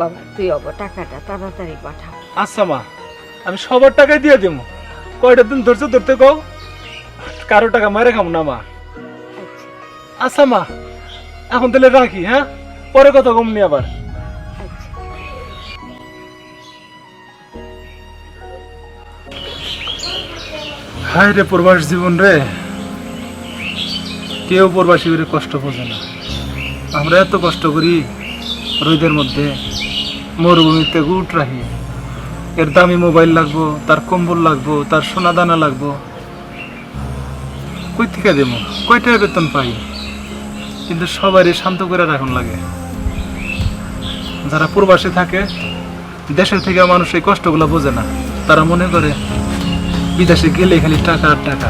বাবা তুই টাকাটা তাড়াতাড়ি পাঠা। আচ্ছা মা, আমি সবার টাকাই দিয়ে দেবো। কয়টা দিন ধরছো ধরতে কও, কারো টাকা মারে খাম না মা। আচ্ছা আচ্ছা মা, এখন তাহলে রাখি, হ্যাঁ, পরে কথা কমনি আবার। আচ্ছা। হায় রে প্রবাস জীবন রে, কেউ প্রবাসী করে কষ্ট বোঝে না। আমরা এত কষ্ট করি রোদের মধ্যে, মরুভূমিতে গুট রাখি। এর দামি মোবাইল লাগবো, তার কম্বল লাগবো, তার সোনা দানা লাগবো। কই থেকে দেবো, কয় টাকা বেতন পাই? কিন্তু সবারই শান্ত করে রাখুন লাগে। যারা প্রবাসে থাকে, দেশের থেকে মানুষ এই কষ্টগুলো বোঝে না। তারা মনে করে বিদেশে গেলে খালি টাকা আর টাকা।